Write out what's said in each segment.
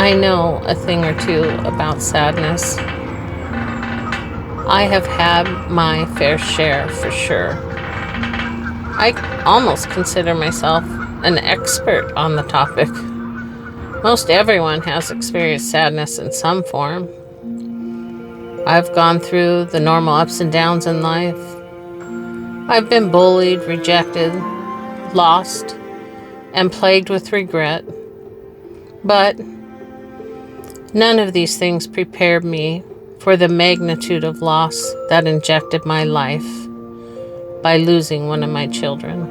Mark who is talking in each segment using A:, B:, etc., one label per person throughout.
A: I know a thing or two about sadness. I have had my fair share for sure. I almost consider myself an expert on the topic. Most everyone has experienced sadness in some form. I've gone through the normal ups and downs in life. I've been bullied, rejected, lost, and plagued with regret. But none of these things prepared me for the magnitude of loss that injected my life by losing one of my children.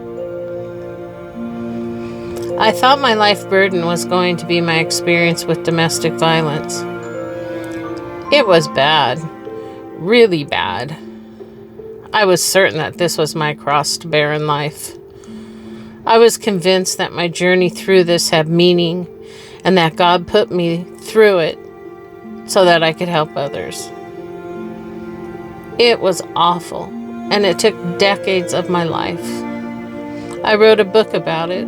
A: I thought my life burden was going to be my experience with domestic violence. It was bad, really bad. I was certain that this was my cross to bear in life. I was convinced that my journey through this had meaning and that God put me through it so that I could help others. It was awful, and it took decades of my life. I wrote a book about it.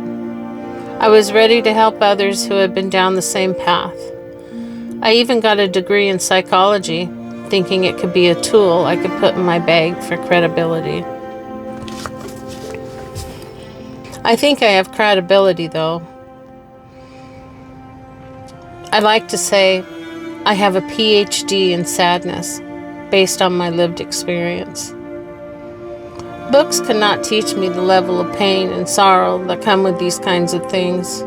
A: I was ready to help others who had been down the same path. I even got a degree in psychology, thinking it could be a tool I could put in my bag for credibility. I think I have credibility, though. I like to say I have a PhD in sadness based on my lived experience. Books cannot teach me the level of pain and sorrow that come with these kinds of things,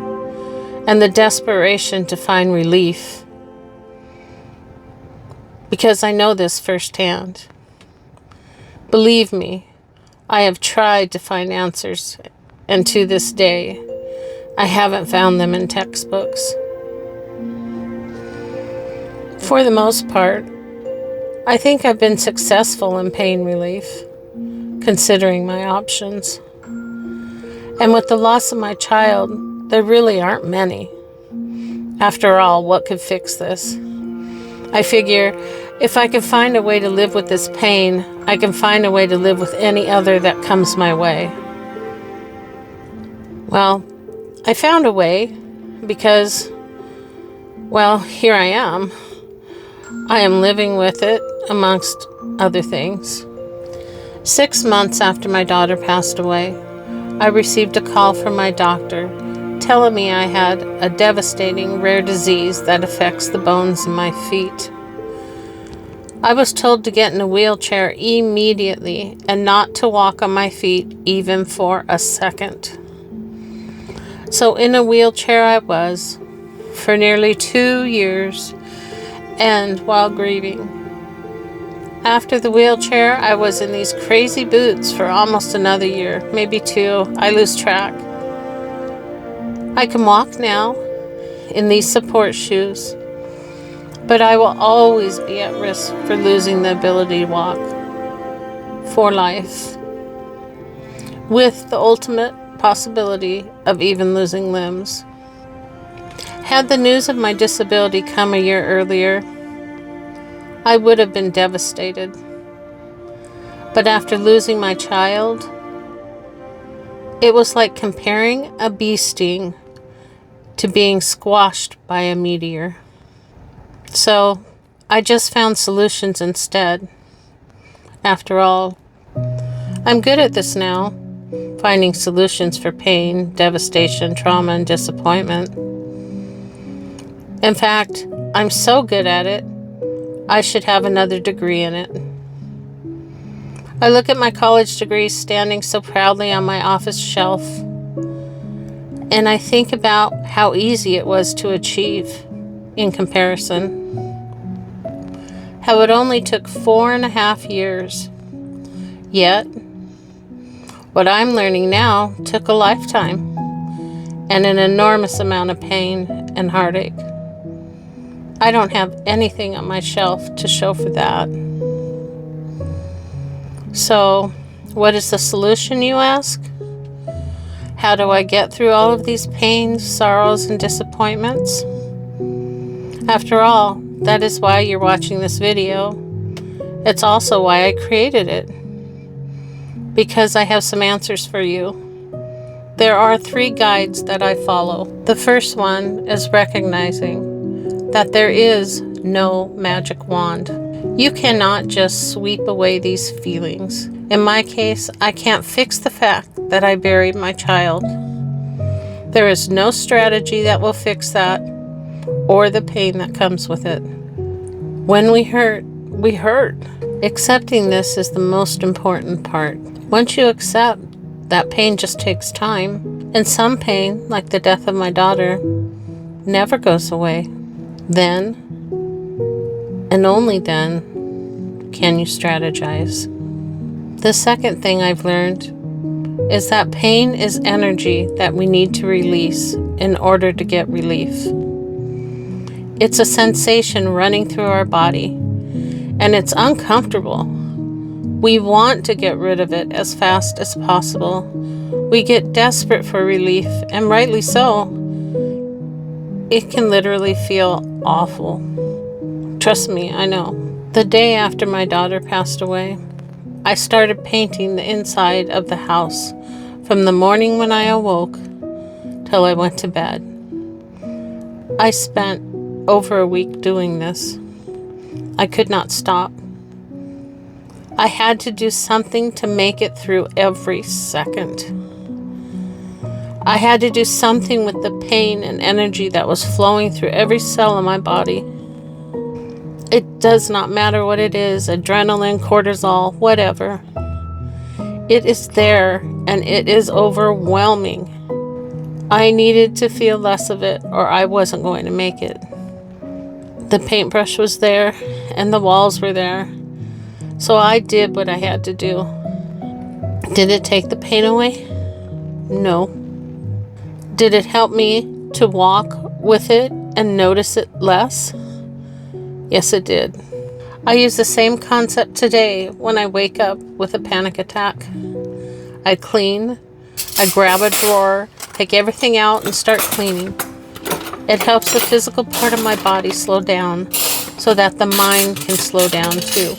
A: and the desperation to find relief, because I know this firsthand. Believe me, I have tried to find answers, and to this day, I haven't found them in textbooks. For the most part, I think I've been successful in pain relief, considering my options. And with the loss of my child, there really aren't many. After all, what could fix this? I figure if I can find a way to live with this pain, I can find a way to live with any other that comes my way. Well, I found a way because, well, here I am. I am living with it, amongst other things. 6 months after my daughter passed away, I received a call from my doctor telling me I had a devastating rare disease that affects the bones in my feet. I was told to get in a wheelchair immediately and not to walk on my feet even for a second. So in a wheelchair I was for nearly 2 years, and while grieving. After the wheelchair, I was in these crazy boots for almost another year, maybe 2. I lose track. I can walk now in these support shoes, but I will always be at risk for losing the ability to walk for life, with the ultimate possibility of even losing limbs. Had the news of my disability come a year earlier, I would have been devastated. But after losing my child, it was like comparing a bee sting to being squashed by a meteor. So I just found solutions instead. After all, I'm good at this now, finding solutions for pain, devastation, trauma, and disappointment. In fact, I'm so good at it, I should have another degree in it. I look at my college degree standing so proudly on my office shelf, and I think about how easy it was to achieve in comparison. How it only took 4.5 years. Yet, what I'm learning now took a lifetime and an enormous amount of pain and heartache. I don't have anything on my shelf to show for that. So, what is the solution, you ask? How do I get through all of these pains, sorrows, and disappointments? After all, that is why you're watching this video. It's also why I created it. Because I have some answers for you. There are 3 guides that I follow. The first one is recognizing that there is no magic wand. You cannot just sweep away these feelings. In my case, I can't fix the fact that I buried my child. There is no strategy that will fix that or the pain that comes with it. When we hurt, we hurt. Accepting this is the most important part. Once you accept, that pain just takes time. And some pain, like the death of my daughter, never goes away. Then, and only then, can you strategize. The second thing I've learned is that pain is energy that we need to release in order to get relief. It's a sensation running through our body, and it's uncomfortable. We want to get rid of it as fast as possible. We get desperate for relief, and rightly so. It can literally feel awful. Trust me, I know. The day after my daughter passed away, I started painting the inside of the house from the morning when I awoke till I went to bed. I spent over a week doing this. I could not stop. I had to do something to make it through every second. I had to do something with the pain and energy that was flowing through every cell in my body. It does not matter what it is, adrenaline, cortisol, whatever. It is there and it is overwhelming. I needed to feel less of it or I wasn't going to make it. The paintbrush was there and the walls were there. So I did what I had to do. Did it take the pain away? No. Did it help me to walk with it and notice it less? Yes, it did. I use the same concept today when I wake up with a panic attack. I clean, I grab a drawer, take everything out and start cleaning. It helps the physical part of my body slow down so that the mind can slow down too.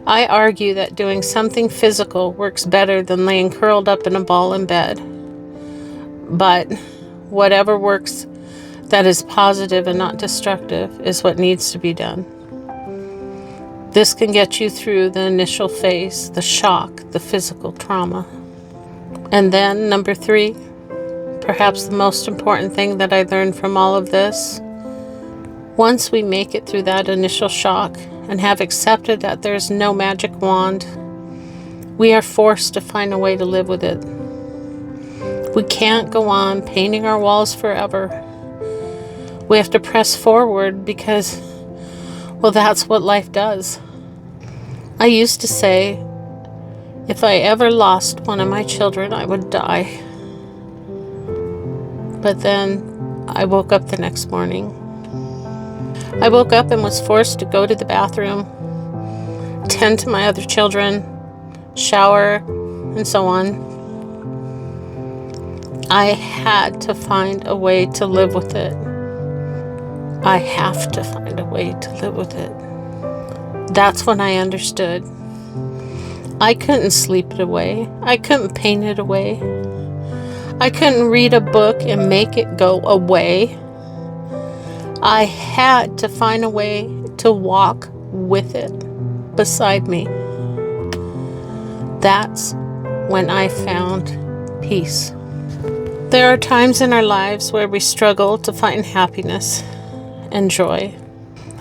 A: I argue that doing something physical works better than laying curled up in a ball in bed. But whatever works that is positive and not destructive is what needs to be done. This can get you through the initial phase, the shock, the physical trauma. And then, number 3, perhaps the most important thing that I learned from all of this, once we make it through that initial shock and have accepted that there's no magic wand, we are forced to find a way to live with it. We can't go on painting our walls forever. We have to press forward because, well, that's what life does. I used to say, if I ever lost one of my children, I would die. But then I woke up the next morning. I woke up and was forced to go to the bathroom, tend to my other children, shower, and so on. I had to find a way to live with it. I have to find a way to live with it. That's when I understood. I couldn't sleep it away. I couldn't paint it away. I couldn't read a book and make it go away. I had to find a way to walk with it beside me. That's when I found peace. There are times in our lives where we struggle to find happiness and joy.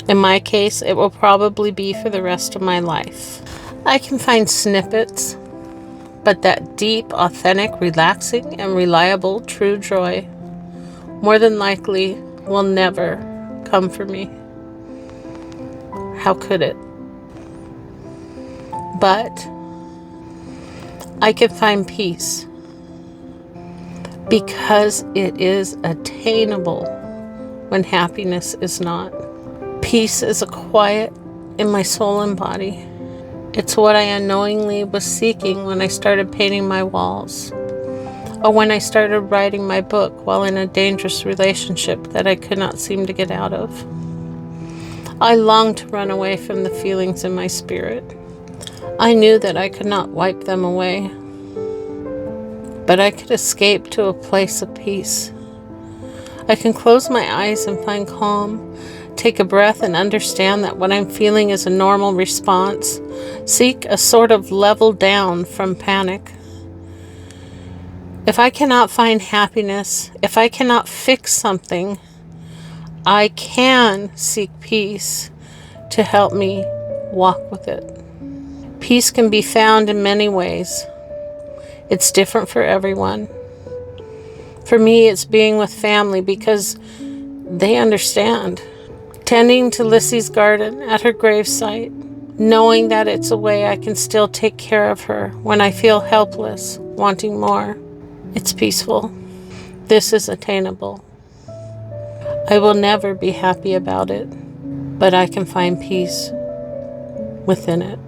A: In my case, it will probably be for the rest of my life. I can find snippets, but that deep, authentic, relaxing, and reliable true joy more than likely will never come for me. How could it? But I can find peace because it is attainable when happiness is not. Peace is a quiet in my soul and body. It's what I unknowingly was seeking when I started painting my walls, or when I started writing my book while in a dangerous relationship that I could not seem to get out of. I longed to run away from the feelings in my spirit. I knew that I could not wipe them away, but I could escape to a place of peace. I can close my eyes and find calm, take a breath and understand that what I'm feeling is a normal response, seek a sort of level down from panic. If I cannot find happiness, if I cannot fix something, I can seek peace to help me walk with it. Peace can be found in many ways. It's different for everyone. For me, it's being with family because they understand. Tending to Lissy's garden at her gravesite, knowing that it's a way I can still take care of her when I feel helpless, wanting more. It's peaceful. This is attainable. I will never be happy about it, but I can find peace within it.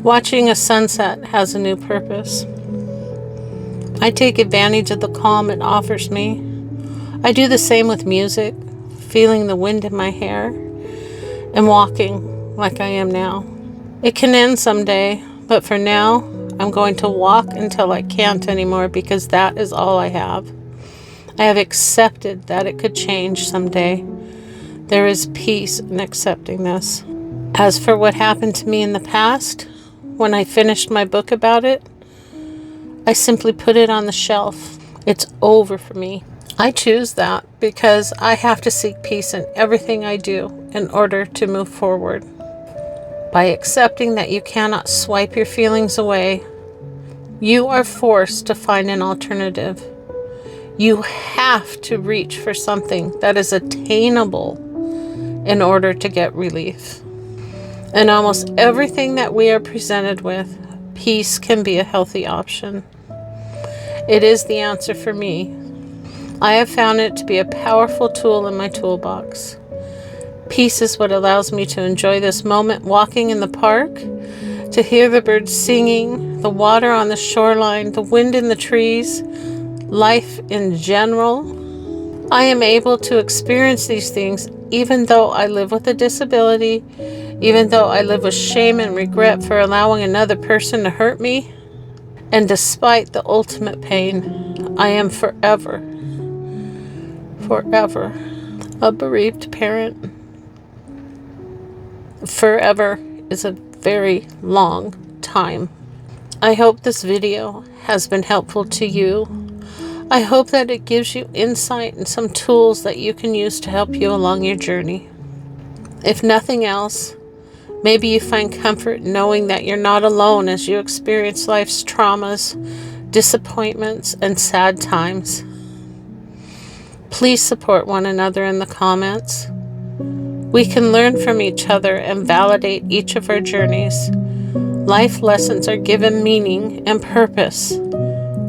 A: Watching a sunset has a new purpose. I take advantage of the calm it offers me. I do the same with music, feeling the wind in my hair, and walking like I am now. It can end someday, but for now, I'm going to walk until I can't anymore because that is all I have. I have accepted that it could change someday. There is peace in accepting this. As for what happened to me in the past, when I finished my book about it, I simply put it on the shelf. It's over for me. I choose that because I have to seek peace in everything I do in order to move forward. By accepting that you cannot swipe your feelings away, you are forced to find an alternative. You have to reach for something that is attainable in order to get relief. In almost everything that we are presented with, peace can be a healthy option. It is the answer for me. I have found it to be a powerful tool in my toolbox. Peace is what allows me to enjoy this moment walking in the park, to hear the birds singing, the water on the shoreline, the wind in the trees, life in general. I am able to experience these things even though I live with a disability, even though I live with shame and regret for allowing another person to hurt me. And despite the ultimate pain, I am forever a bereaved parent. Forever is a very long time. I hope this video has been helpful to you. I hope that it gives you insight and some tools that you can use to help you along your journey. If nothing else, maybe you find comfort knowing that you're not alone as you experience life's traumas, disappointments, and sad times. Please support one another in the comments. We can learn from each other and validate each of our journeys. Life lessons are given meaning and purpose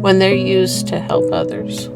A: when they're used to help others.